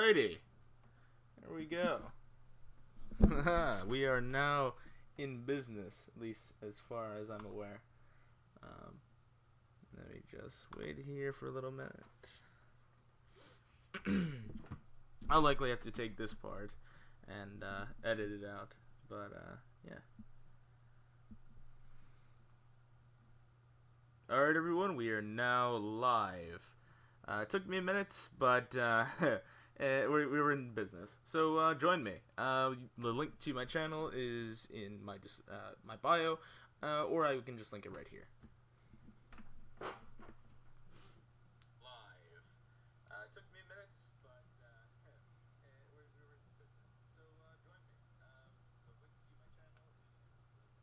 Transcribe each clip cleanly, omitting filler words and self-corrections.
Alrighty, there we go. We are now in business, at least as far as I'm aware. Let me just wait here for a little minute. I'll likely have to take this part and edit it out, but yeah. Alright everyone, we are now live. It took me a minute, but we were in business. So join me. The link to my channel is in my bio, or I can just link it right here. Live. It took me a minute, but we were in business. So join me. The link to my channel is in my bio. It took me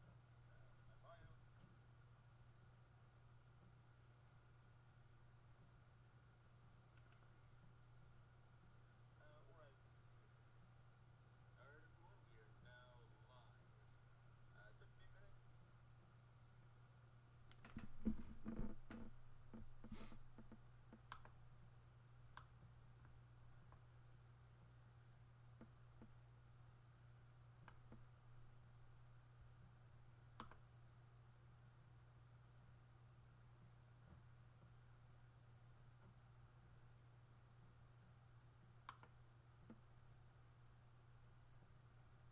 a minute, but we were in business. So join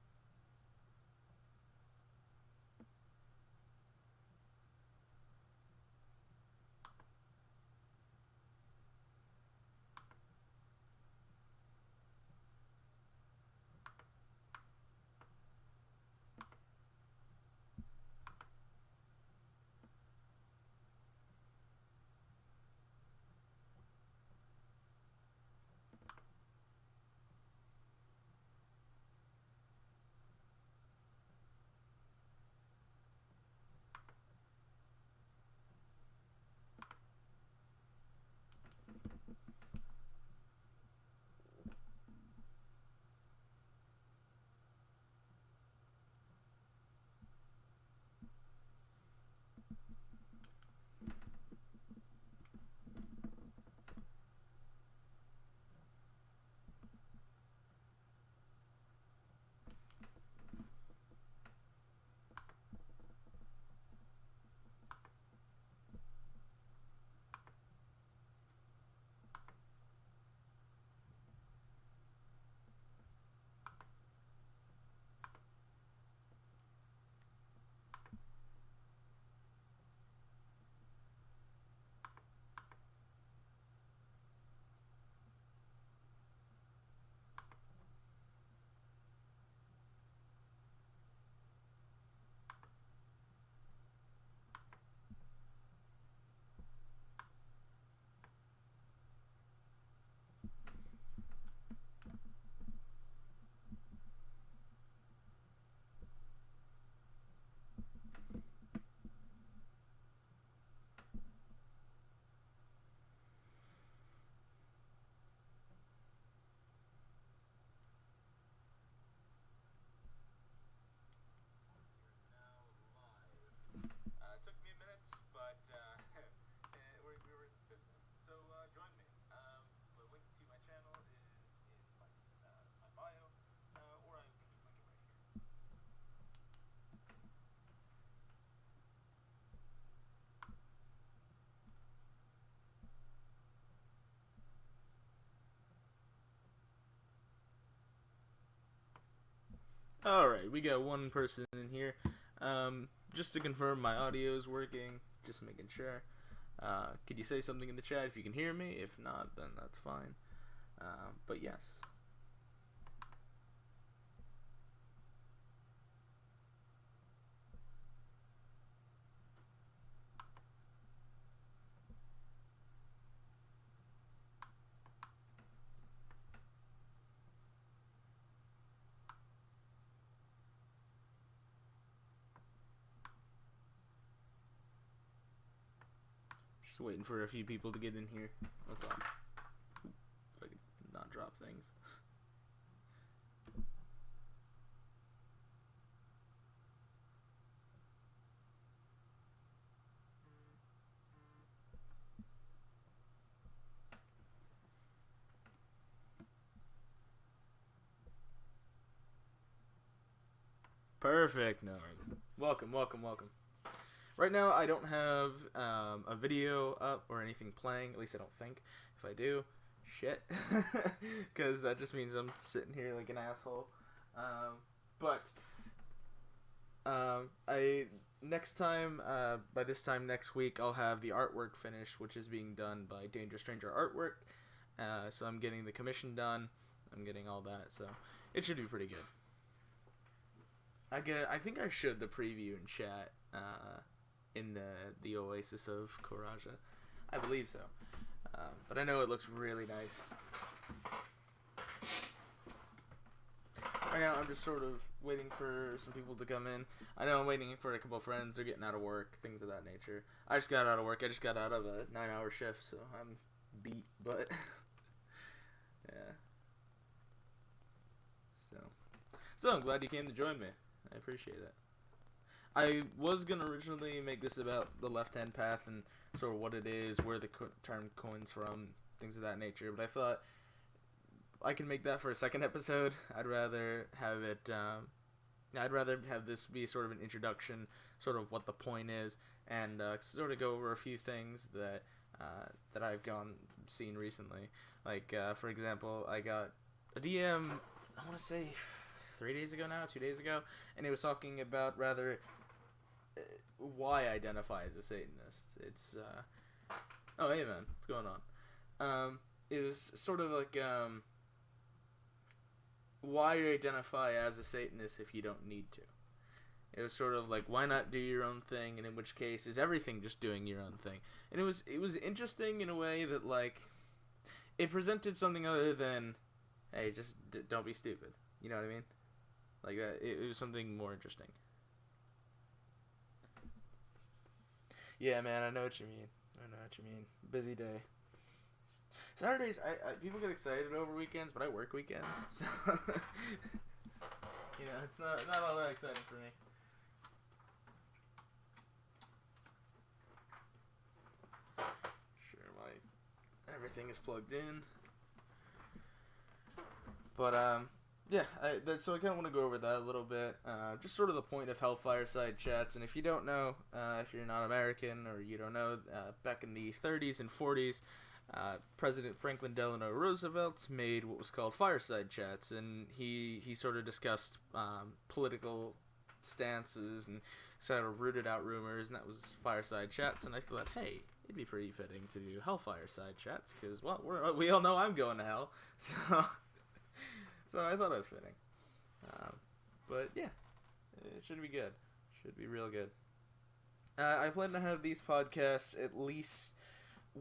me. The link to my channel is in my bio, or I can just link it right here. Alright, we got one person in here. Just to confirm my audio is working, just making sure. Could you say something in the chat if you can hear me? If not, then that's fine. But yes. Just waiting for a few people to get in here. That's all. If I could not drop things. Perfect. No. Welcome. Right now, I don't have a video up or anything playing. At least I don't think. If I do, shit. Because that just means I'm sitting here like an asshole. But next time, by this time next week, I'll have the artwork finished, which is being done by Danger Stranger Artwork. So I'm getting the commission done. I'm getting all that. So it should be pretty good. I think I showed the preview in chat in the Oasis of Coraja. I believe so. But I know it looks really nice. Right now, I'm just sort of waiting for some people to come in. I know I'm waiting for a couple of friends. They're getting out of work, things of that nature. I just got out of work. I just got out of a 9-hour shift, so I'm beat, but yeah. So I'm glad you came to join me. I appreciate it. I was going to originally make this about the left-hand path and sort of what it is, where the term coins from, things of that nature, but I thought I can make that for a second episode. I'd rather have it, I'd rather have this be sort of an introduction, sort of what the point is, and sort of go over a few things that I've seen recently. Like, for example, I got a DM, I want to say 2 days ago, and it was talking about rather why I identify as a Satanist. It's, oh, hey man, what's going on? It was sort of like, why identify as a Satanist if you don't need to? It was sort of like, why not do your own thing, and in which case is everything just doing your own thing? And it was interesting in a way that, like, it presented something other than, hey, just don't be stupid. You know what I mean? Like that, it was something more interesting. Yeah, man, I know what you mean. Busy day. Saturdays, people get excited over weekends, but I work weekends, so you know, it's not all that exciting for me. Sure, everything is plugged in, but yeah, so I kind of want to go over that a little bit, just sort of the point of Hellfire Side Chats. And if you don't know, if you're not American or you don't know, back in the 30s and 40s, President Franklin Delano Roosevelt made what was called fireside chats, and he sort of discussed political stances and sort of rooted out rumors, and that was fireside chats. And I thought, hey, it'd be pretty fitting to do Hellfire Side Chats, because, well, we all know I'm going to hell, so I thought it was fitting. But yeah, it should be good. Should be real good. I plan to have these podcasts at least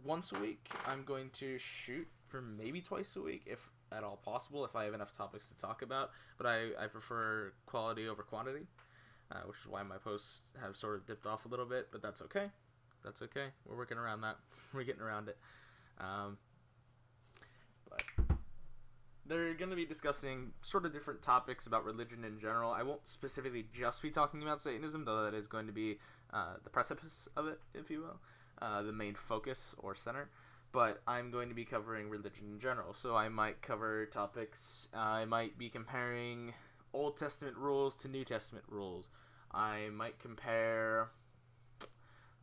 once a week. I'm going to shoot for maybe twice a week, if at all possible, if I have enough topics to talk about. But I prefer quality over quantity, which is why my posts have sort of dipped off a little bit, but that's okay. That's okay. We're working around that. We're getting around it. But they're going to be discussing sort of different topics about religion in general. I won't specifically just be talking about Satanism, though that is going to be the precipice of it, if you will, the main focus or center. But I'm going to be covering religion in general, so I might cover topics. I might be comparing Old Testament rules to New Testament rules. I might compare,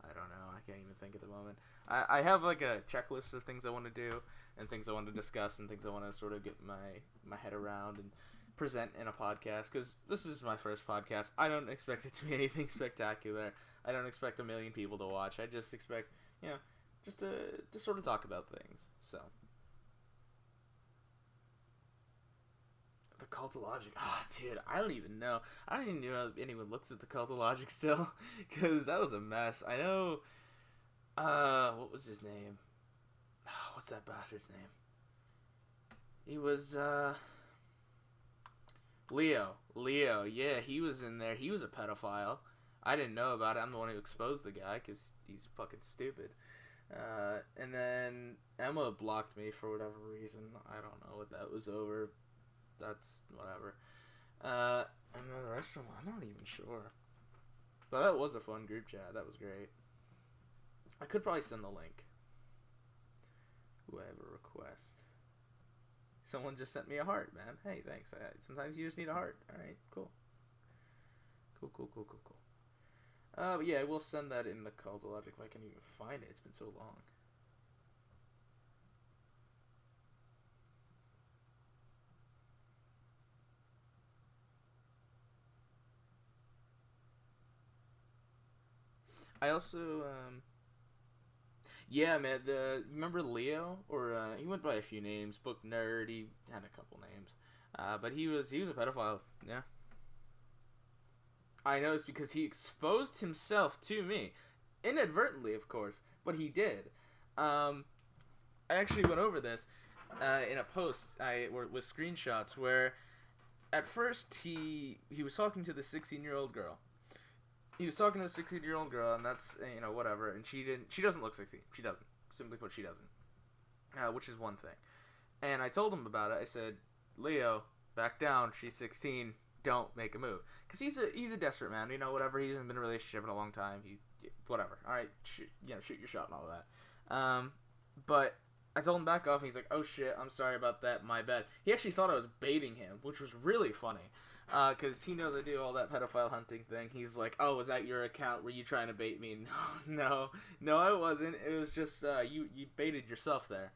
I don't know, I can't even think at the moment. I have like a checklist of things I want to do and things I want to discuss and things I want to sort of get my head around and present in a podcast, because this is my first podcast. I don't expect it to be anything spectacular. I don't expect 1 million people to watch. I just expect, you know, just to sort of talk about things. So the Cultologic. Oh, dude, I don't even know. I don't even know if anyone looks at the Cultologic still, because that was a mess. I know. What was his name? Oh, what's that bastard's name? He was Leo. Yeah, he was in there. He was a pedophile. I didn't know about it. I'm the one who exposed the guy because he's fucking stupid. And then Emma blocked me for whatever reason. I don't know what that was over. That's whatever. And then the rest of them, I'm not even sure. But that was a fun group chat. That was great. I could probably send the link. Ooh, I have a request. Someone just sent me a heart, man. Hey, thanks. Sometimes you just need a heart. Alright, cool. Cool. But yeah, I will send that in the Call to Logic if I can even find it. It's been so long. I also, yeah, man. You remember Leo, or he went by a few names. Book nerd. He had a couple names, but he was a pedophile. Yeah, I know it's because he exposed himself to me, inadvertently, of course, but he did. I actually went over this in a post with screenshots where at first he was talking to the 16-year-old girl. He was talking to a 16-year-old girl, and that's whatever. And she doesn't look 16. She doesn't. Simply put, she doesn't. Which is one thing. And I told him about it. I said, Leo, back down. She's 16. Don't make a move, because he's a desperate man. Whatever. He hasn't been in a relationship in a long time. Whatever. All right, shoot your shot and all that. But I told him back off, and he's like, oh shit, I'm sorry about that, my bad. He actually thought I was baiting him, which was really funny, because he knows I do all that pedophile hunting thing. He's like, oh, was that your account? Were you trying to bait me? No, I wasn't. It was just, you baited yourself there.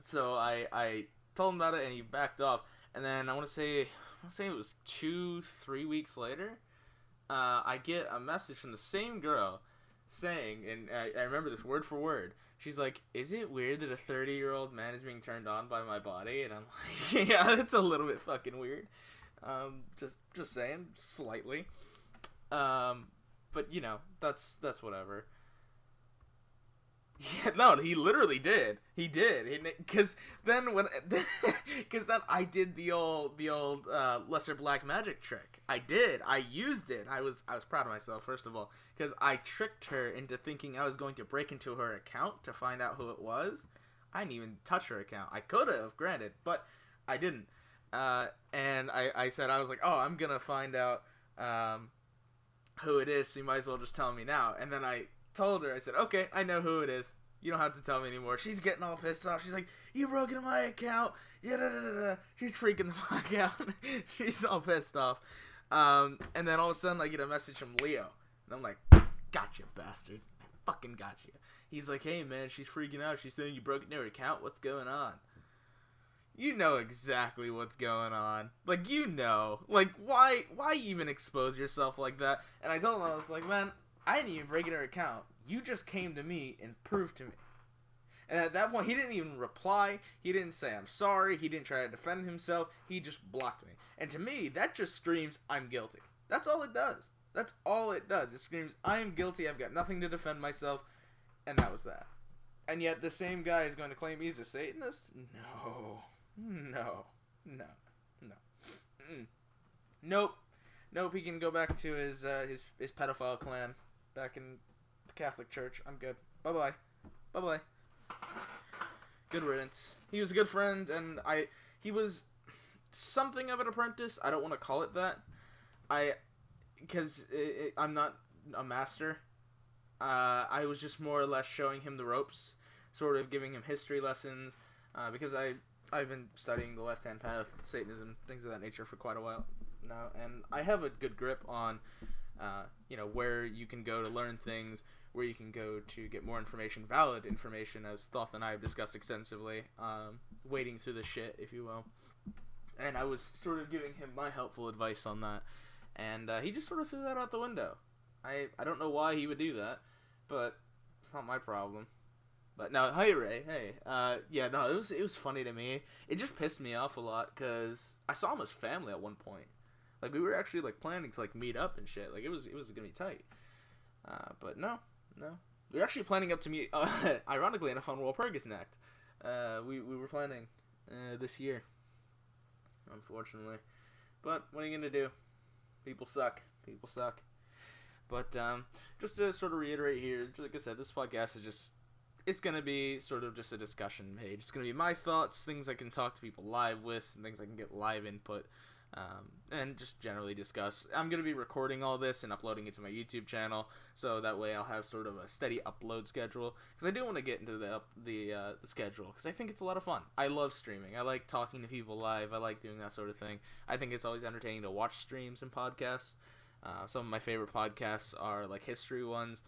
So I told him about it, and he backed off, and then I want to say it was 2-3 weeks later, I get a message from the same girl saying, and I remember this word for word, she's like, is it weird that a 30-year-old man is being turned on by my body? And I'm like, yeah, that's a little bit fucking weird. Just saying, slightly. But that's whatever. Yeah, no, he literally did. He did, because then I did the old lesser black magic trick. I did. I used it. I was proud of myself, first of all, because I tricked her into thinking I was going to break into her account to find out who it was. I didn't even touch her account. I could have, granted, but I didn't. And I said, I was like, oh, I'm gonna find out who it is, so you might as well just tell me now. And then I told her, I said, okay, I know who it is. You don't have to tell me anymore. She's getting all pissed off. She's like, you broke into my account. Yeah, she's freaking the fuck out. She's all pissed off. And then all of a sudden I get a message from Leo. And I'm like, gotcha, bastard. I fucking got you. He's like, hey man, she's freaking out. She's saying you broke into her account. What's going on? You know exactly what's going on. Like, Like, why even expose yourself like that? And I told him, I was like, man, I didn't even break into her account. You just came to me and proved to me. And at that point, he didn't even reply. He didn't say, I'm sorry. He didn't try to defend himself. He just blocked me. And to me, that just screams, I'm guilty. That's all it does. That's all it does. It screams, I am guilty. I've got nothing to defend myself. And that was that. And yet, the same guy is going to claim he's a Satanist? No. Nope, he can go back to his pedophile clan back in the Catholic Church. I'm good. Bye-bye. Good riddance. He was a good friend, and he was something of an apprentice. I don't want to call it that. Because I'm not a master. I was just more or less showing him the ropes, sort of giving him history lessons, because I've been studying the left-hand path, Satanism, things of that nature for quite a while now, and I have a good grip on, where you can go to learn things, where you can go to get more information, valid information, as Thoth and I have discussed extensively, wading through the shit, if you will. And I was sort of giving him my helpful advice on that, and he just sort of threw that out the window. I don't know why he would do that, but it's not my problem. But no, hey Ray, hey, it was funny to me. It just pissed me off a lot because I saw him as family at one point. Like, we were actually like planning to like meet up and shit. Like, it was gonna be tight. But no, we were actually planning up to meet. Ironically enough, on Walpurgisnacht. We were planning this year, unfortunately. But what are you gonna do? People suck. But just to sort of reiterate here, like I said, this podcast is just. It's going to be sort of just a discussion page. It's going to be my thoughts, things I can talk to people live with, and things I can get live input. and just generally discuss. I'm going to be recording all this and uploading it to my YouTube channel, so that way I'll have sort of a steady upload schedule, because I do want to get into the schedule, because I think it's a lot of fun. I love streaming. I like talking to people live. I like doing that sort of thing. I think it's always entertaining to watch streams and podcasts. Some of my favorite podcasts are like history ones.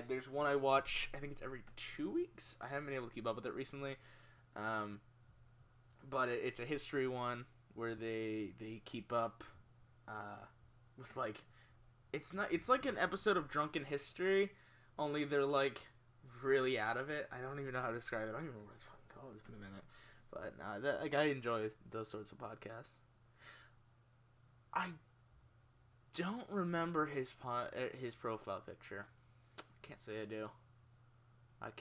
There's one I watch, I think it's every 2 weeks. I haven't been able to keep up with it recently, but it's a history one where they keep up with, like, it's like an episode of Drunken History, only they're like really out of it. I don't even know how to describe it. I don't even remember what it's fucking called. It's been a minute, but I enjoy those sorts of podcasts. I don't remember his profile picture. Can't say I do. I'd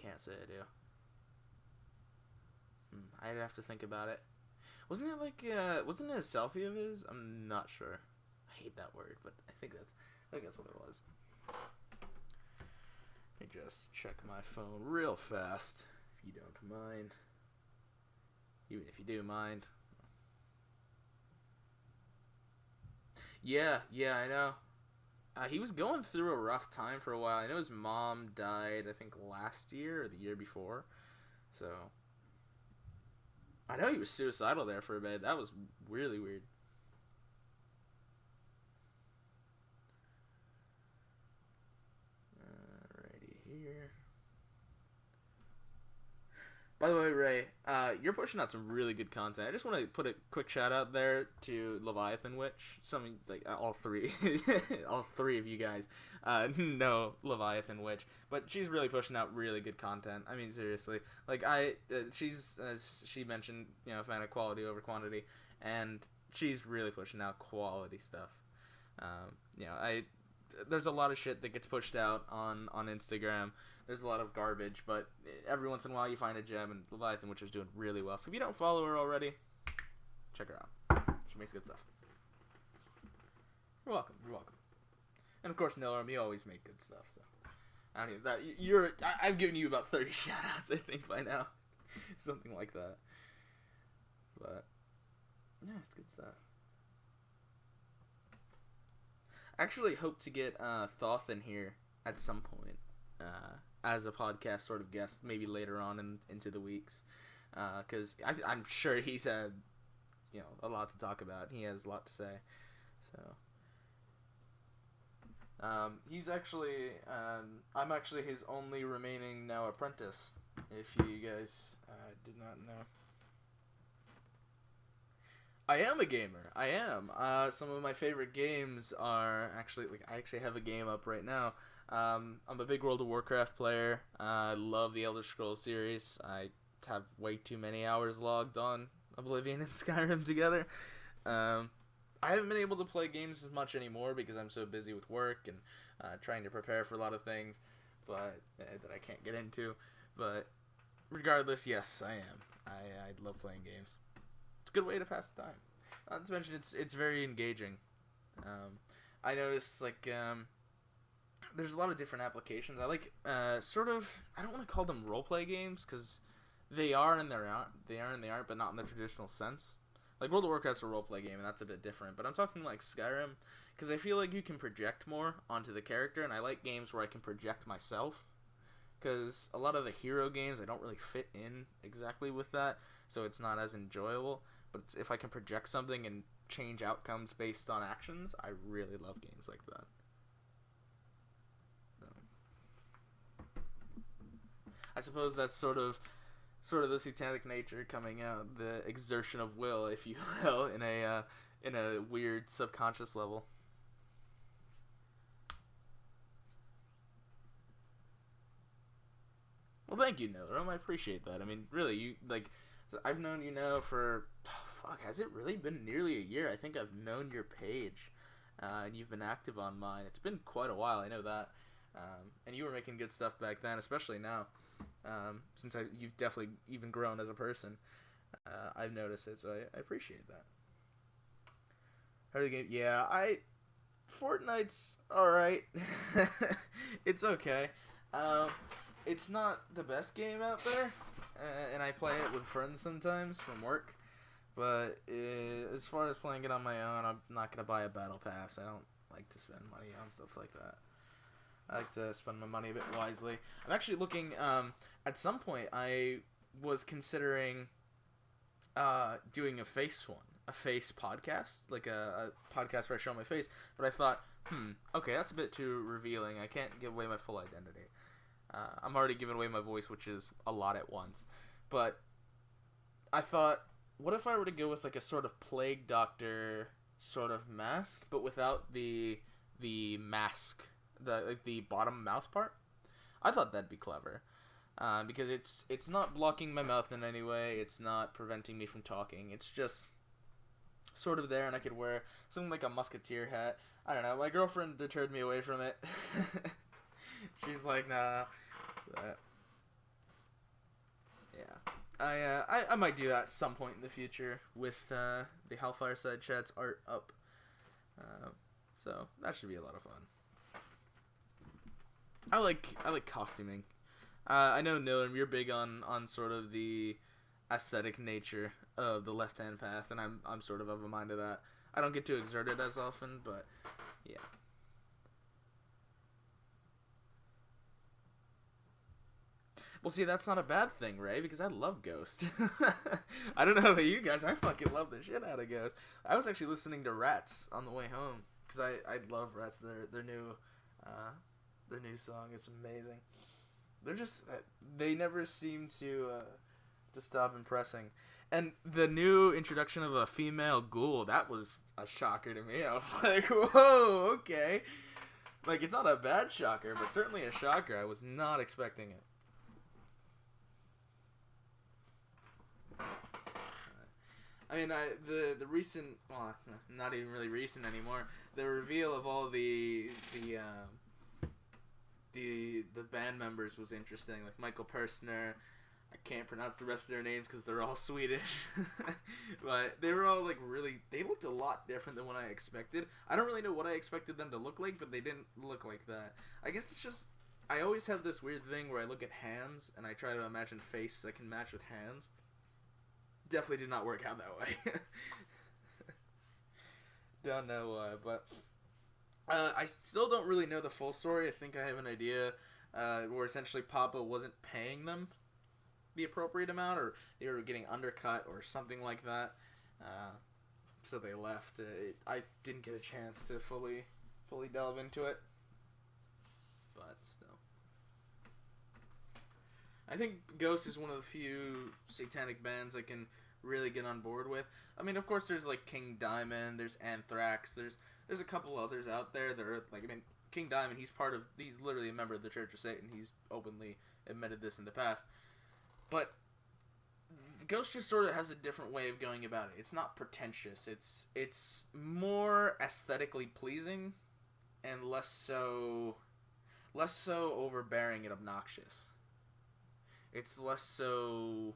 have to think about it. Wasn't it a selfie of his? I'm not sure. I hate that word, but I think that's what it was. Let me just check my phone real fast, if you don't mind. Even if you do mind. Yeah, I know. He was going through a rough time for a while. I know his mom died, I think, last year or the year before. So, I know he was suicidal there for a bit. That was really weird. Alrighty here. By the way, Ray, you're pushing out some really good content. I just want to put a quick shout out there to Leviathan Witch. All three of you guys know Leviathan Witch, but she's really pushing out really good content. I mean, seriously, she's, as she mentioned, a fan of quality over quantity, and she's really pushing out quality stuff. There's a lot of shit that gets pushed out on Instagram. There's a lot of garbage, but every once in a while you find a gem, and Leviathan, which is doing really well. So if you don't follow her already, check her out. She makes good stuff. You're welcome. And of course, Nilram, you always make good stuff. So I don't even I've given you about 30 shoutouts, I think, by now, something like that. But yeah, it's good stuff. I actually hope to get Thoth in here at some point. As a podcast sort of guest, maybe later on into the weeks, because I'm sure he's had, a lot to talk about. He has a lot to say, so he's actually, I'm actually his only remaining now apprentice, if you guys did not know. I am a gamer. I am. Some of my favorite games are actually, I actually have a game up right now. I'm a big World of Warcraft player. I love the Elder Scrolls series. I have way too many hours logged on Oblivion and Skyrim together. I haven't been able to play games as much anymore because I'm so busy with work and trying to prepare for a lot of things, but that I can't get into. But regardless, yes, I am. I love playing games. It's a good way to pass the time. Not to mention, it's very engaging. I noticed, there's a lot of different applications. I like, I don't want to call them roleplay games, because they are and they aren't, but not in the traditional sense. Like, World of Warcraft's a roleplay game, and that's a bit different, but I'm talking like Skyrim, because I feel like you can project more onto the character, and I like games where I can project myself, because a lot of the hero games, I don't really fit in exactly with that, so it's not as enjoyable, but if I can project something and change outcomes based on actions, I really love games like that. I suppose that's sort of the satanic nature coming out, the exertion of will, if you will, in a weird subconscious level. Well, thank you, Nilram. I appreciate that. I mean, really, I've known you now for, has it really been nearly a year? I think I've known your page, and you've been active on mine. It's been quite a while, I know that. And you were making good stuff back then, especially now. Since you've definitely even grown as a person, I've noticed it, so I appreciate that. How are the game? Yeah, Fortnite's alright. It's okay. It's not the best game out there, and I play it with friends sometimes from work, But as far as playing it on my own, I'm not gonna buy a battle pass. I don't like to spend money on stuff like that. I like to spend my money a bit wisely. I'm actually looking. At some point, I was considering doing a face podcast, like a podcast where I show my face. But I thought, okay, that's a bit too revealing. I can't give away my full identity. I'm already giving away my voice, which is a lot at once. But I thought, what if I were to go with like a sort of plague doctor sort of mask, but without the mask, the bottom mouth part? I thought that'd be clever. Because it's not blocking my mouth in any way. It's not preventing me from talking. It's just sort of there, and I could wear something like a musketeer hat. I don't know. My girlfriend deterred me away from it. She's like, nah. But, yeah. I might do that at some point in the future with the Hellfire Side Chats art up. So that should be a lot of fun. I like costuming. I know, Noam, you're big on sort of the aesthetic nature of the left-hand path, and I'm sort of a mind of that. I don't get to exert it as often, but yeah. Well, see, that's not a bad thing, Ray, because I love Ghost. I don't know about you guys, I fucking love the shit out of Ghost. I was actually listening to Rats on the way home, because I love Rats. Their new song is amazing. They're just, they never seem to stop impressing. And the new introduction of a female ghoul, that was a shocker to me. I was like, whoa, okay. Like, it's not a bad shocker, but certainly a shocker. I was not expecting it. I mean, the recent, well, not even really recent anymore, the reveal of all the band members was interesting. Like Michael Persner, I can't pronounce the rest of their names because they're all Swedish, but they were all like they looked a lot different than what I expected. I don't really know what I expected them to look like, but they didn't look like that. I guess it's just, I always have this weird thing where I look at hands and I try to imagine faces that can match with hands. Definitely did not work out that way. Don't know why, but I still don't really know the full story. I think I have an idea where essentially Papa wasn't paying them the appropriate amount, or they were getting undercut or something like that. So they left. I didn't get a chance to fully delve into it, but still. I think Ghost is one of the few satanic bands I can really get on board with. I mean, of course, there's like King Diamond, there's Anthrax, there's a couple others out there that are like, I mean, King Diamond, he's literally a member of the Church of Satan. He's openly admitted this in the past. But Ghost just sort of has a different way of going about it. It's not pretentious. It's more aesthetically pleasing and less so overbearing and obnoxious. It's less so,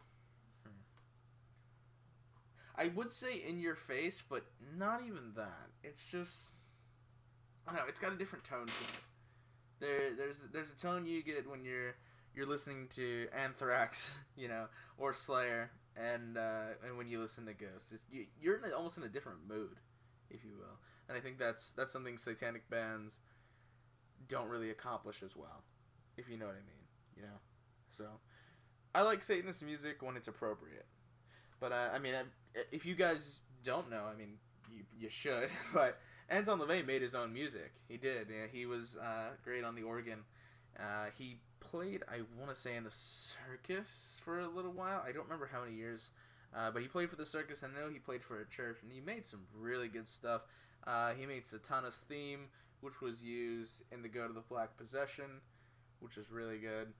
I would say in your face, but not even that. It's just, I don't know, it's got a different tone to it. There's a tone you get when you're listening to Anthrax, or Slayer, and when you listen to Ghost. You're almost in a different mood, if you will. And I think that's something satanic bands don't really accomplish as well, if you know what I mean, So, I like Satanist music when it's appropriate. But, I mean, if you guys don't know, I mean, you should, but Anton LaVey made his own music. He did. Yeah, he was great on the organ. He played, I want to say, in the circus for a little while. I don't remember how many years, but he played for the circus. I know he played for a church, and he made some really good stuff. He made Satana's theme, which was used in the Go to the Black Possession, which is really good.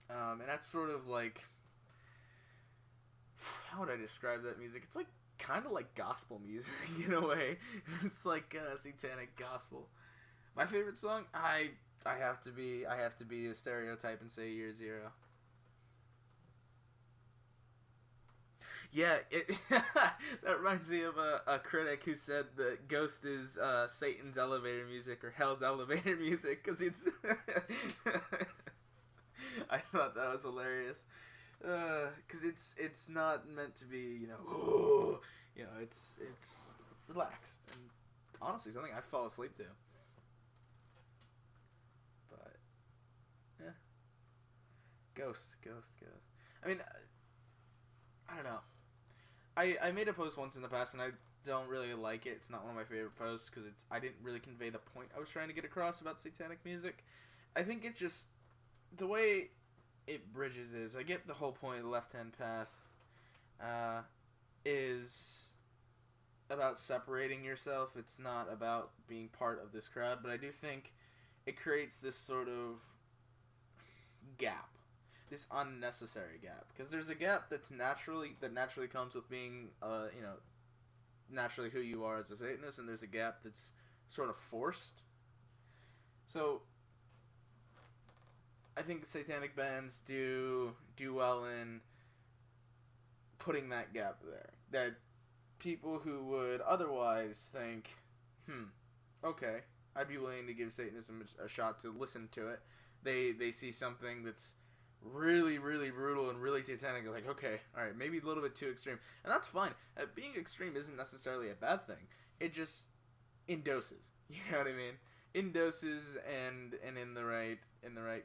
And that's sort of like, how would I describe that music? It's like kind of like gospel music in a way. It's like satanic gospel. My favorite song, I have to be a stereotype and say Year Zero. Yeah, that reminds me of a critic who said that Ghost is Satan's elevator music or Hell's elevator music because it's. I thought that was hilarious. Because it's not meant to be, it's relaxed and honestly something I fall asleep to. But yeah, Ghost. I mean, I don't know. I made a post once in the past and I don't really like it. It's not one of my favorite posts because I didn't really convey the point I was trying to get across about satanic music. I think it just the way it bridges is I get the whole point of the Left Hand Path is about separating yourself. It's not about being part of this crowd, but I do think it creates this sort of gap, this unnecessary gap, because there's a gap that naturally comes with being naturally who you are as a Satanist, and there's a gap that's sort of forced. So I think satanic bands do well in putting that gap there. That people who would otherwise think, okay, I'd be willing to give Satanism a shot to listen to it. They see something that's really, really brutal and really satanic. Like, okay, all right, maybe a little bit too extreme, and that's fine. Being extreme isn't necessarily a bad thing. It just in doses. You know what I mean? In doses and in the right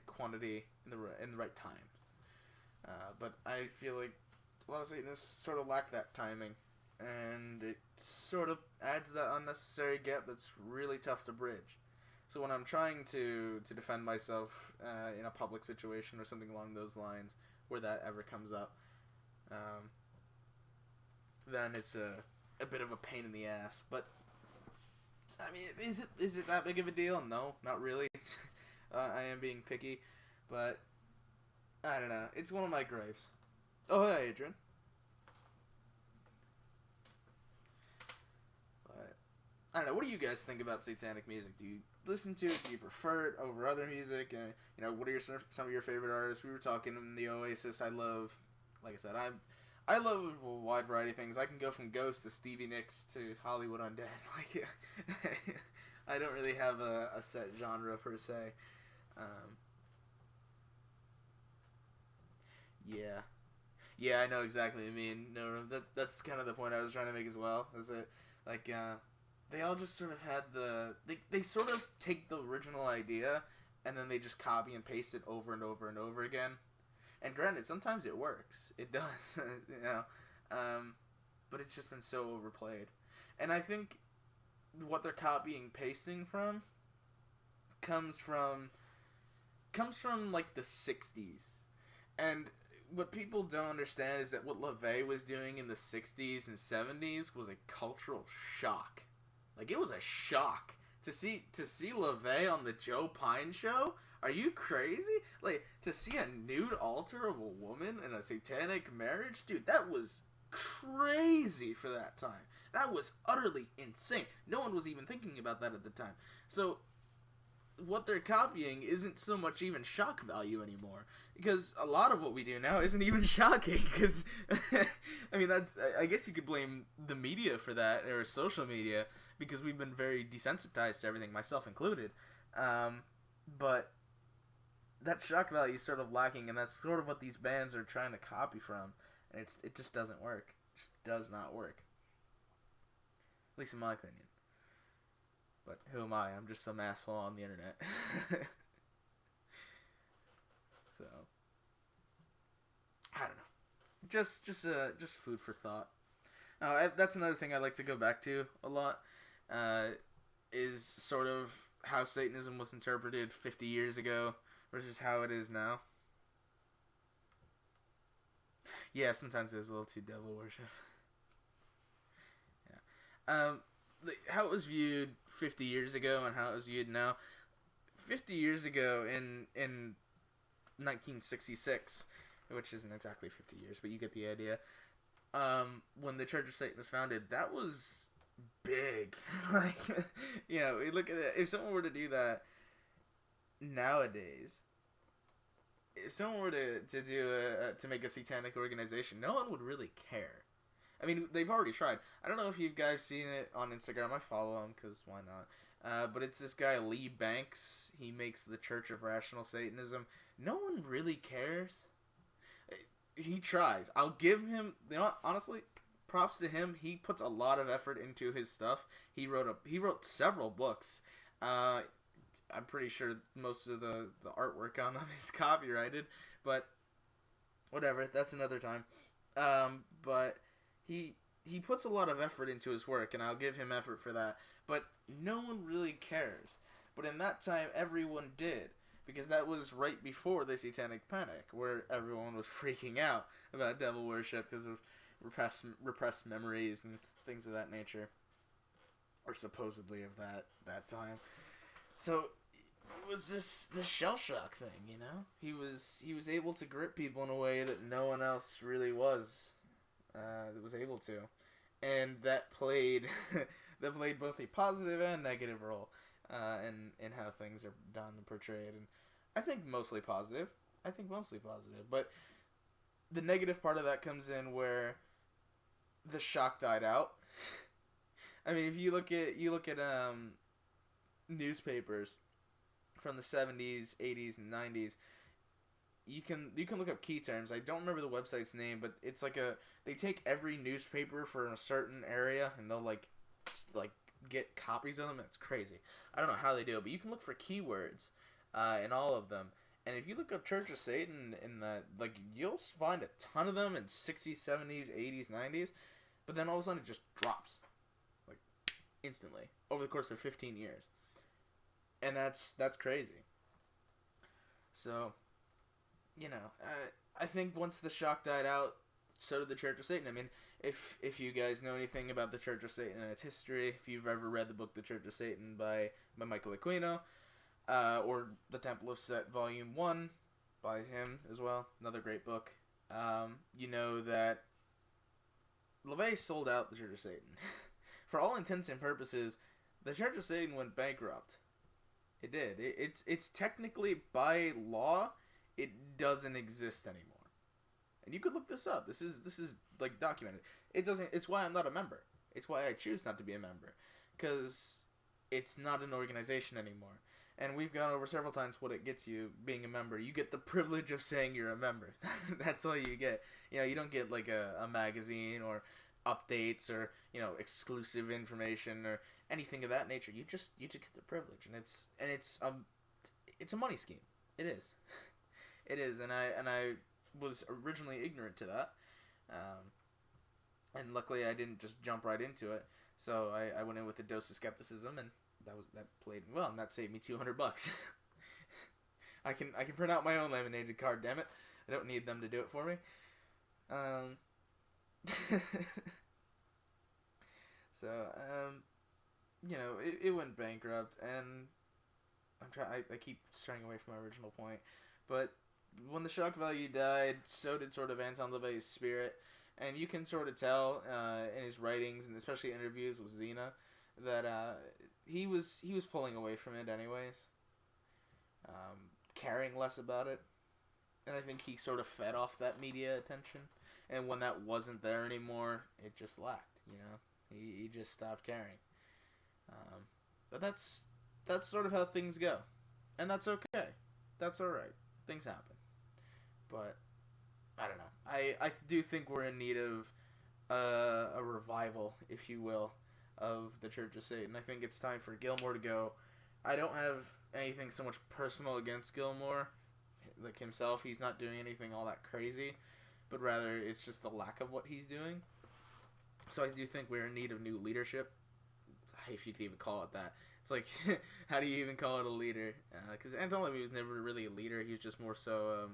quantity in the right time. But I feel like a lot of Satanists sort of lack that timing, and it sort of adds that unnecessary gap that's really tough to bridge. So when I'm trying to defend myself in a public situation or something along those lines, where that ever comes up, then it's a bit of a pain in the ass. But I mean, is it that big of a deal? No, not really. I am being picky, but I don't know. It's one of my gripes. Oh, hey, Adrian. But I don't know. What do you guys think about satanic music? Do you listen to it? Do you prefer it over other music? What are some of your favorite artists? We were talking in the Oasis. I love, like I said, I love a wide variety of things. I can go from Ghost to Stevie Nicks to Hollywood Undead. Like, I don't really have a set genre per se. Yeah, I know exactly what you mean. No, that's kind of the point I was trying to make as well. Is that like they all just sort of had they sort of take the original idea and then they just copy and paste it over and over and over again. And granted, sometimes it works. It does, but it's just been so overplayed. And I think what they're copying pasting from comes from like the 60s. And what people don't understand is that what LaVey was doing in the 60s and 70s was a cultural shock. Like, it was a shock to see LaVey on the Joe Pine show. Are you crazy? Like, to see a nude altar of a woman in a satanic marriage? Dude, that was crazy for that time. That was utterly insane. No one was even thinking about that at the time. So what they're copying isn't so much even shock value anymore, because a lot of what we do now isn't even shocking, because I mean, I guess you could blame the media for that, or social media, because we've been very desensitized to everything, myself included, but that shock value is sort of lacking, and that's sort of what these bands are trying to copy from, and it just doesn't work. It just does not work, at least in my opinion. But who am I? I'm just some asshole on the internet. So I don't know. Just food for thought. That's another thing I like to go back to a lot. Is sort of how Satanism was interpreted 50 years ago versus how it is now. Yeah, sometimes there's a little too devil worship. Yeah. How it was viewed 50 years ago and how it was viewed now. 50 years ago in 1966, which isn't exactly 50 years, but you get the idea. When the Church of Satan was founded, that was big. Like, look at it. If someone were to do that nowadays, if someone were to make a satanic organization, no one would really care. I mean, they've already tried. I don't know if you guys seen it on Instagram. I follow him because why not? But it's this guy, Lee Banks. He makes the Church of Rational Satanism. No one really cares. he tries. I'll give him, you know what, honestly, props to him. He puts a lot of effort into his stuff. He wrote several books. I'm pretty sure most of the artwork on them is copyrighted, but whatever, that's another time. But he puts a lot of effort into his work, and I'll give him effort for that. But no one really cares. But in that time, everyone did. Because that was right before the Satanic Panic, where everyone was freaking out about devil worship because of repressed memories and things of that nature. Or supposedly of that time. So it was this shell shock thing, you know? He was able to grip people in a way that no one else really was able to. And that played both a positive and negative role in how things are done and portrayed. And I think mostly positive. But the negative part of that comes in where the shock died out. I mean, if you look at newspapers from the 70s, 80s, and 90s, you can look up key terms. I don't remember the website's name, but it's like they take every newspaper for a certain area and they'll like get copies of them. It's crazy. I don't know how they do it, but you can look for keywords in all of them. And if you look up Church of Satan in that, like, you'll find a ton of them in 60s, 70s, 80s, 90s, but then all of a sudden it just drops, like, instantly over the course of 15 years. And that's crazy. So, you know, I think once the shock died out, so did the Church of Satan. I mean, if you guys know anything about the Church of Satan and its history, if you've ever read the book The Church of Satan by Michael Aquino, or The Temple of Set Volume 1 by him as well, another great book, you know that LaVey sold out the Church of Satan. For all intents and purposes, the Church of Satan went bankrupt. It did. It's technically, by law, it doesn't exist anymore. And you could look this up. This is like documented. It doesn't. It's why I'm not a member. It's why I choose not to be a member, because it's not an organization anymore. And we've gone over several times what it gets you being a member. You get the privilege of saying you're a member. That's all you get. You know, you don't get like a magazine or updates or, you know, exclusive information or anything of that nature. You just get the privilege, and it's a money scheme. It is. It is, and I was originally ignorant to that. And luckily I didn't just jump right into it. So I went in with a dose of skepticism, and that played well, and that saved me $200. I can print out my own laminated card, damn it. I don't need them to do it for me. So, you know, it went bankrupt, and I keep straying away from my original point, but when the shock value died, so did sort of Anton LaVey's spirit, and you can sort of tell in his writings, and especially interviews with Xena, that he was pulling away from it anyways, caring less about it, and I think he sort of fed off that media attention, and when that wasn't there anymore, it just lacked, you know, he just stopped caring, but that's sort of how things go, and that's okay, that's alright, things happen, but I don't know, I do think we're in need of a revival, if you will, of the Church of Satan. I think it's time for Gilmore to go. I don't have anything so much personal against Gilmore, like himself. He's not doing anything all that crazy, but rather it's just the lack of what he's doing. So I do think we're in need of new leadership, if you could even call it that. It's like, how do you even call it a leader? Because Anton LaVey was never really a leader. He was just more so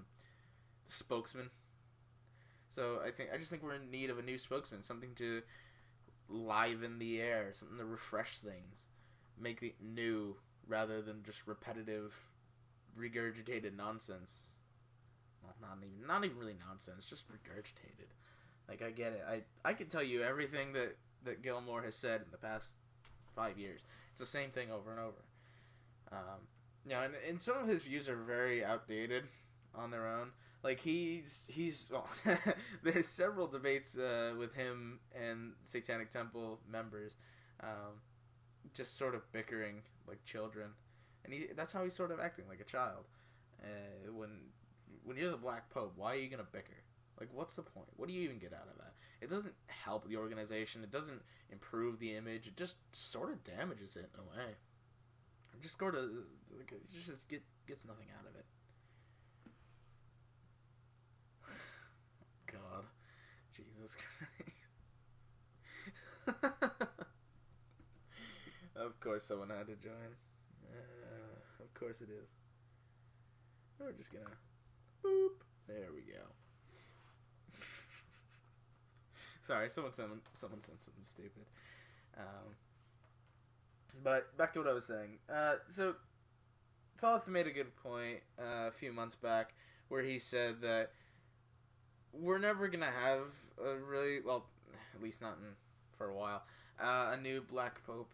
the spokesman. So I just think we're in need of a new spokesman, something to liven the air, something to refresh things, make it new rather than just repetitive, regurgitated nonsense. Well, not even really nonsense, just regurgitated. Like, I get it. I can tell you everything that Gilmore has said in the past 5 years. It's the same thing over and over. You know, and some of his views are very outdated on their own. Like, well, there's several debates with him and Satanic Temple members, just sort of bickering like children, and that's how he's sort of acting like a child. When you're the Black Pope, why are you gonna bicker? Like, what's the point? What do you even get out of that? It doesn't help the organization. It doesn't improve the image. It just sort of damages it in a way. It just sort of, like, it just gets nothing out of it. God. Jesus Christ. Of course someone had to join. Of course it is. We're just gonna... Boop. There we go. Sorry, someone said something stupid. But back to what I was saying. So, Falloff made a good point a few months back where he said that we're never gonna have a really, well, at least not for a while, a new Black Pope,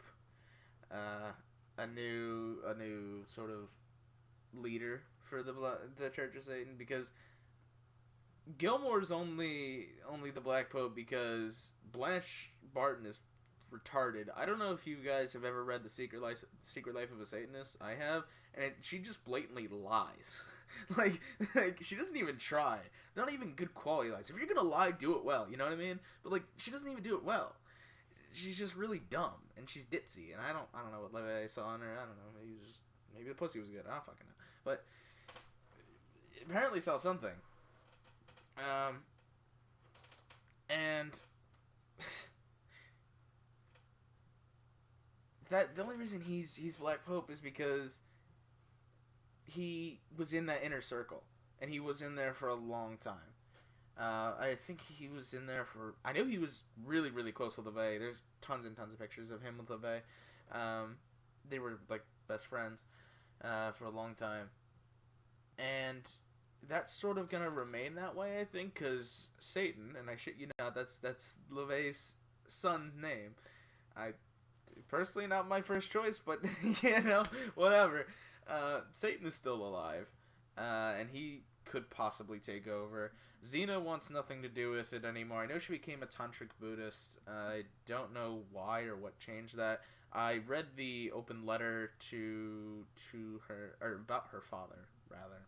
a new sort of leader for the Church of Satan, because Gilmore's only the Black Pope because Blanche Barton is retarded. I don't know if you guys have ever read The Secret Life of a Satanist. I have, and she just blatantly lies. like she doesn't even try. They're not even good quality lies. If you're gonna lie, do it well. You know what I mean? But like, she doesn't even do it well. She's just really dumb, and she's ditzy. And I don't know what LeVay saw in her. I don't know. Maybe the pussy was good. I don't fucking know. But apparently saw something. And that the only reason he's Black Pope is because he was in that inner circle, and he was in there for a long time. I think he was in there for... I knew he was really, really close to LeVay. There's tons and tons of pictures of him with LeVay. They were, like, best friends for a long time. And that's sort of going to remain that way, I think, because Satan, and I shit you not, that's LeVay's son's name. Personally, not my first choice, but, you know, whatever. Satan is still alive, and he could possibly take over. Xena wants nothing to do with it anymore. I know she became a tantric Buddhist. I don't know why or what changed that. I read the open letter to her, or about her father, rather.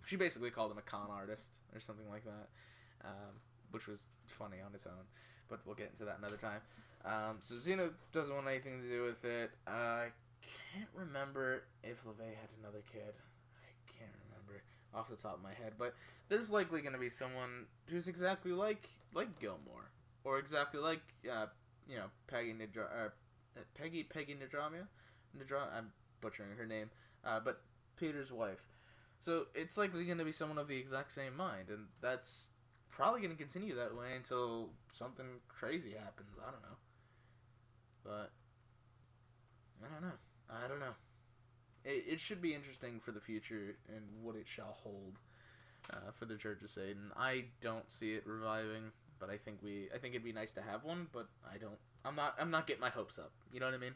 She basically called him a con artist, or something like that, which was funny on its own, but we'll get into that another time. So Xena doesn't want anything to do with it. I can't remember if LeVay had another kid. I can't remember off the top of my head, but there's likely going to be someone who's exactly like Gilmore, or exactly like Peggy Nadramia. I'm butchering her name, but Peter's wife. So it's likely going to be someone of the exact same mind, and that's probably going to continue that way until something crazy happens. I don't know, but I don't know. It should be interesting for the future and what it shall hold for the Church of Satan. I don't see it reviving, but I think it'd be nice to have one. But I'm not getting my hopes up. You know what I mean?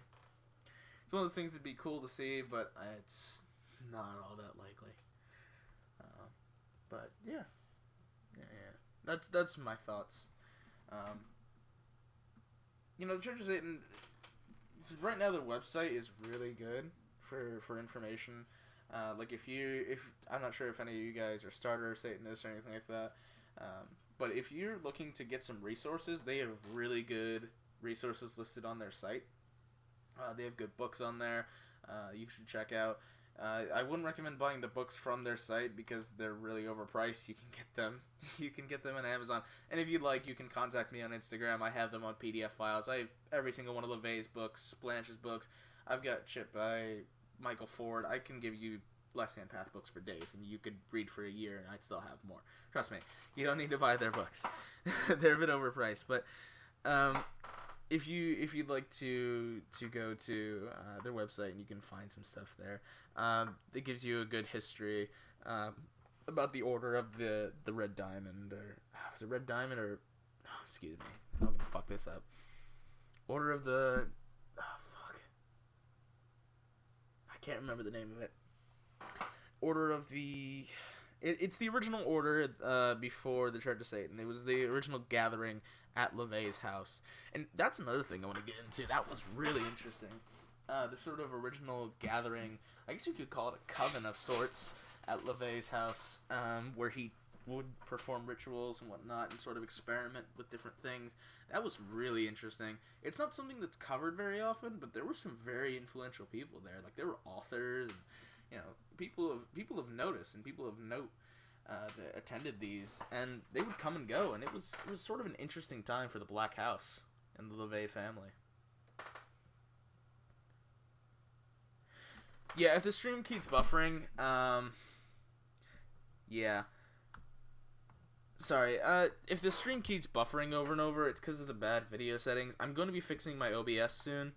It's one of those things that'd be cool to see, but it's not all that likely. But yeah. That's my thoughts. The Church of Satan. Right now, their website is really good for information. Like if I'm not sure if any of you guys are starter Satanists or anything like that, but if you're looking to get some resources, they have really good resources listed on their site. They have good books on there. You should check out. I wouldn't recommend buying the books from their site because they're really overpriced. You can get them on Amazon. And if you'd like, you can contact me on Instagram. I have them on PDF files. I have every single one of LeVay's books, Blanche's books. I've got shit by Michael Ford. I can give you Left Hand Path books for days, and you could read for a year, and I'd still have more. Trust me, you don't need to buy their books. They're a bit overpriced, but if you'd like to go to their website, and you can find some stuff there. It gives you a good history about the Order of the Red Diamond, or was it Red Diamond, or excuse me, I'm gonna fuck this up. Order of the I can't remember the name of it. Order of the... It's the original order before the Church of Satan. It was the original gathering at LeVay's house. And that's another thing I want to get into. That was really interesting. The sort of original gathering, I guess you could call it a coven of sorts, at LeVay's house, where he would perform rituals and whatnot and sort of experiment with different things. That was really interesting. It's not something that's covered very often, but there were some very influential people there. Like, there were authors and, you know, people of notice and people of note that attended these, and they would come and go, and it was sort of an interesting time for the Black House and the LeVay family. Yeah, if the stream keeps buffering, yeah. Sorry, if the stream keeps buffering over and over, it's because of the bad video settings. I'm going to be fixing my OBS soon.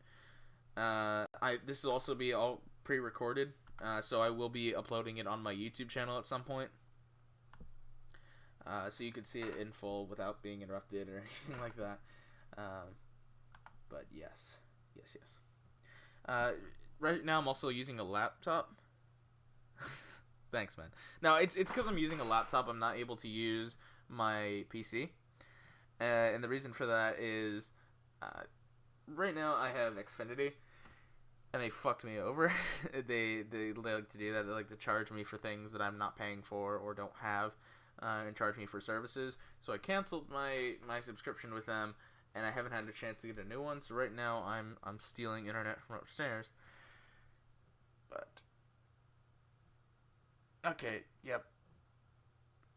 This will also be all pre-recorded, so I will be uploading it on my YouTube channel at some point. So you could see it in full without being interrupted or anything like that. But yes. Right now I'm also using a laptop. Thanks, man. No, it's because I'm using a laptop. I'm not able to use my PC, and the reason for that is, right now I have Xfinity, and they fucked me over. they like to do that. They like to charge me for things that I'm not paying for or don't have, and charge me for services. So I canceled my subscription with them, and I haven't had a chance to get a new one. So right now I'm stealing internet from upstairs. But okay, yep.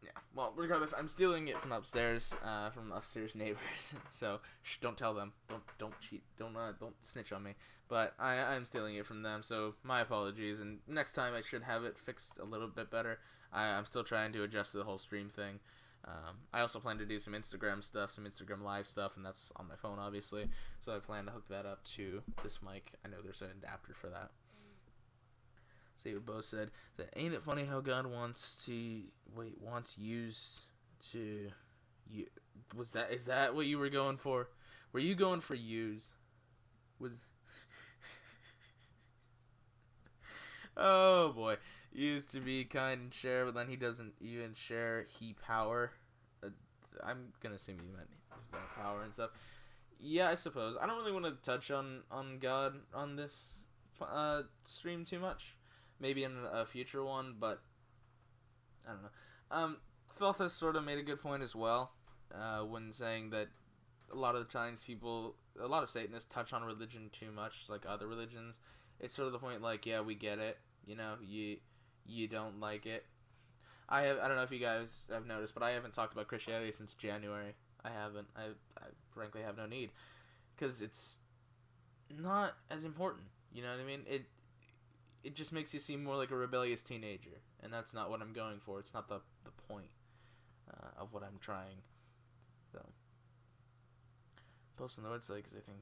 Yeah, well, regardless, I'm stealing it from upstairs neighbors. So, don't tell them. Don't cheat. Don't snitch on me. But I'm stealing it from them. So my apologies. And next time I should have it fixed a little bit better. I'm still trying to adjust to the whole stream thing. I also plan to do some Instagram stuff, some Instagram live stuff, and that's on my phone, obviously. So I plan to hook that up to this mic. I know there's an adapter for that. See what Bo said. That ain't it funny how God wants used to you. Is that what you were going for? Were you going for use? Was oh boy, used to be kind and share, but then he doesn't even share. He power. I'm gonna assume you meant power and stuff. Yeah, I suppose. I don't really want to touch on God on this stream too much. Maybe in a future one, but I don't know. Thothus sort of made a good point as well when saying that a lot of the times a lot of Satanists touch on religion too much, like other religions. It's sort of the point, like, yeah, we get it. You know, you don't like it. I don't know if you guys have noticed, but I haven't talked about Christianity since January. I haven't. I frankly have no need, because it's not as important. You know what I mean? It just makes you seem more like a rebellious teenager, and that's not what I'm going for. It's not the point of what I'm trying. So, post on the website because I think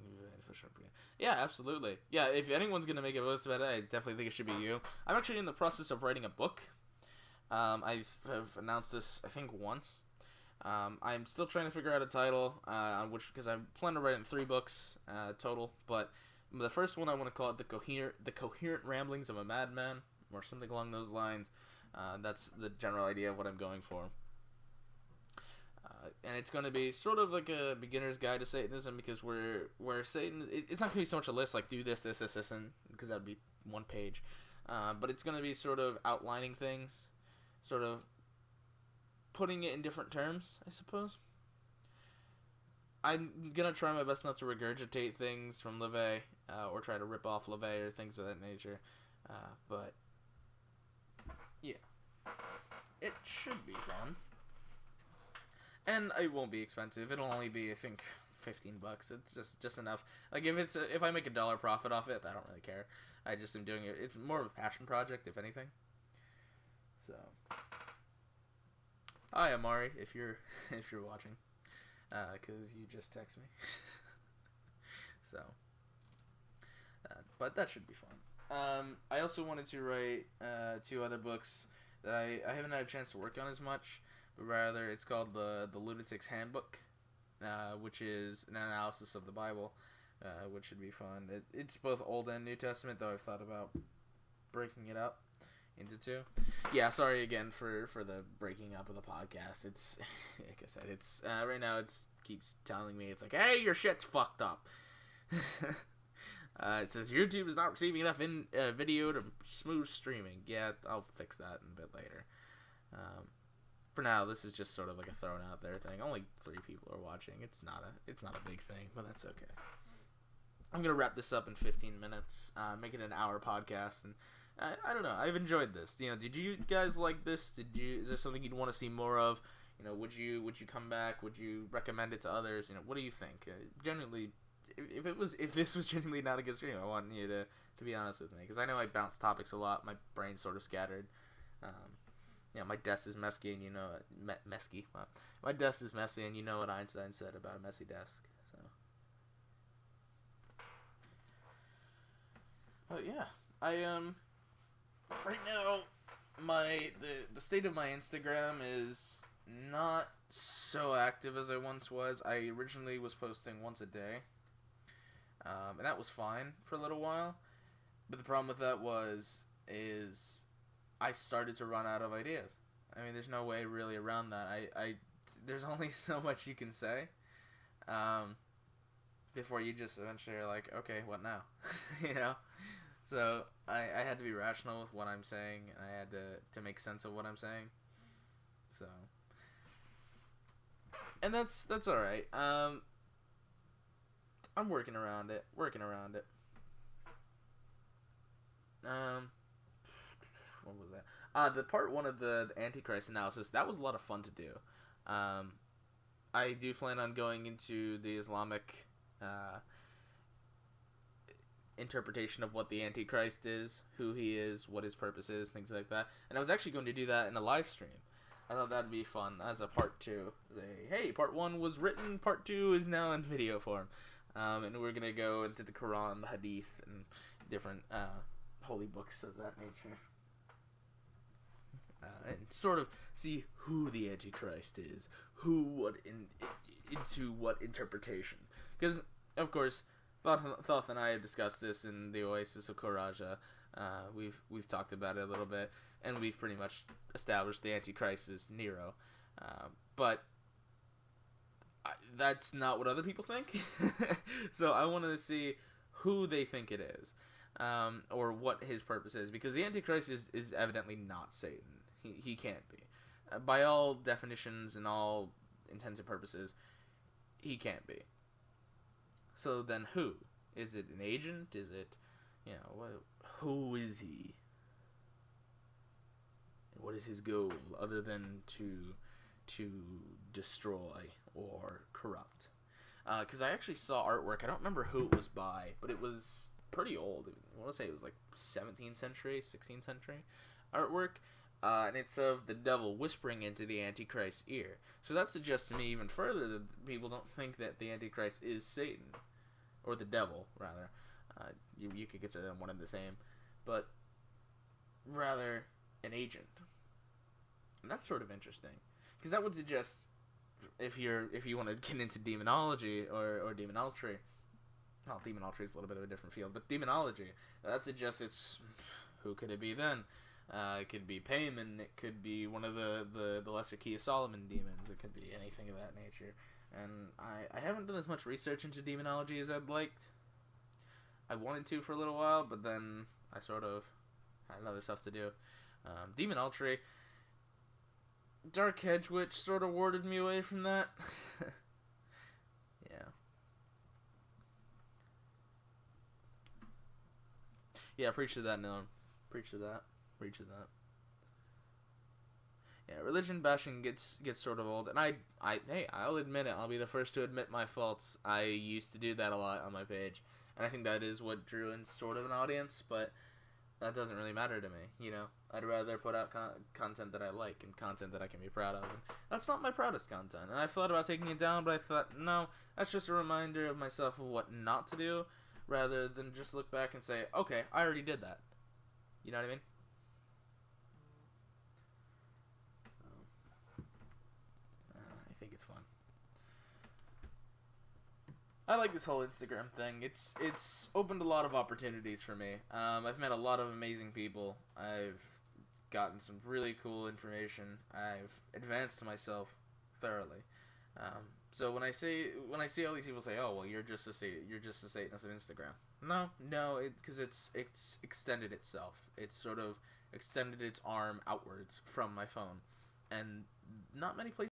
yeah, absolutely. Yeah, if anyone's gonna make a post about it, I definitely think it should be you. I'm actually in the process of writing a book. I've announced this I think once. I'm still trying to figure out a title, because I plan to write in 3 books total, but the first one I want to call it the coherent ramblings of a madman, or something along those lines. That's the general idea of what I'm going for. And it's going to be sort of like a beginner's guide to Satanism, because where Satan, it's not going to be so much a list like do this, and because that would be 1 page. But it's going to be sort of outlining things, sort of putting it in different terms, I suppose. I'm going to try my best not to regurgitate things from LeVay, or try to rip off LeVay or things of that nature. But, yeah. It should be fun. And it won't be expensive. It'll only be, I think, $15. It's just enough. Like, if I make $1 profit off it, I don't really care. I just am doing it. It's more of a passion project, if anything. So, hi, Amari, if you're watching. Because you just text me. So, but that should be fun. I also wanted to write 2 other books that I haven't had a chance to work on as much, but rather it's called the Lunatic's Handbook, which is an analysis of the Bible, which should be fun. It's both Old and New Testament, though I've thought about breaking it up into 2. Yeah, sorry again for the breaking up of the podcast. It's, like I said, it's right now it keeps telling me, it's like, hey, your shit's fucked up. It says YouTube is not receiving enough video to smooth streaming. Yeah, I'll fix that in a bit later. for now, this is just sort of like a thrown out there thing. Only 3 people are watching. It's not a big thing, but that's okay. I'm gonna wrap this up in 15 minutes, make it an hour podcast, and I don't know. I've enjoyed this. Did you guys like this? Is there something you'd want to see more of? Would you come back? Would you recommend it to others? What do you think? Genuinely, if this was genuinely not a good stream, I want you to be honest with me, because I know I bounce topics a lot. My brain's sort of scattered. My desk is messy, and messy. My desk is messy, and you know what Einstein said about a messy desk. So, but yeah, I right now the state of my Instagram is not so active as I once was. I originally was posting once a day, and that was fine for a little while. But the problem with that is I started to run out of ideas. I mean, there's no way really around that. There's only so much you can say, before you just eventually are like, okay, what now? So I had to be rational with what I'm saying, and I had to make sense of what I'm saying. So, and that's all right. I'm working around it. What was that? The part 1 of the Antichrist analysis, that was a lot of fun to do. I do plan on going into the Islamic interpretation of what the Antichrist is, who he is, what his purpose is, things like that. And I was actually going to do that in a live stream. I thought that'd be fun as a part 2. Hey, part 1 was written, part 2 is now in video form. And we're going to go into the Quran, the Hadith, and different holy books of that nature. And sort of see who the Antichrist is, into what interpretation. Because, of course, Thoth and I have discussed this in the Oasis of Koraja. We've talked about it a little bit, and we've pretty much established the Antichrist is Nero. But that's not what other people think. So I wanted to see who they think it is, or what his purpose is, because the Antichrist is evidently not Satan. He can't be. By all definitions and all intents and purposes, he can't be. So then who? Is it an agent? Is it, who is he? And what is his goal other than to destroy or corrupt? Because I actually saw artwork. I don't remember who it was by, but it was pretty old. I want to say it was like 17th century, 16th century artwork. And it's of the devil whispering into the Antichrist's ear. So that suggests to me even further that people don't think that the Antichrist is Satan. Or the devil, rather. You could consider them one and the same. But rather an agent. And that's sort of interesting. Because that would suggest, if you want to get into demonology or demonolatry, well, demonolatry is a little bit of a different field, but demonology, that suggests it's, who could it be then? It could be Payman, it could be one of the lesser key of Solomon demons, it could be anything of that nature. And I haven't done as much research into demonology as I'd liked. I wanted to for a little while, but then I sort of had other stuff to do. Demonolatry, Dark Hedge Witch sort of warded me away from that. Yeah. Yeah, preach to that, Noam. Preach to that. Preach to that. Yeah, religion bashing gets sort of old, and I'll admit it. I'll be the first to admit my faults. I used to do that a lot on my page, and I think that is what drew in sort of an audience. But that doesn't really matter to me. I'd rather put out content that I like and content that I can be proud of. And that's not my proudest content, and I thought about taking it down, but I thought no, that's just a reminder of myself of what not to do, rather than just look back and say, okay, I already did that. You know what I mean? I think it's fun. I like this whole Instagram thing. It's opened a lot of opportunities for me. I've met a lot of amazing people. I've gotten some really cool information. I've advanced myself thoroughly. So when I see all these people say, "Oh, well, you're just a Satanist on Instagram," no, because it's extended itself. It's sort of extended its arm outwards from my phone, and not many places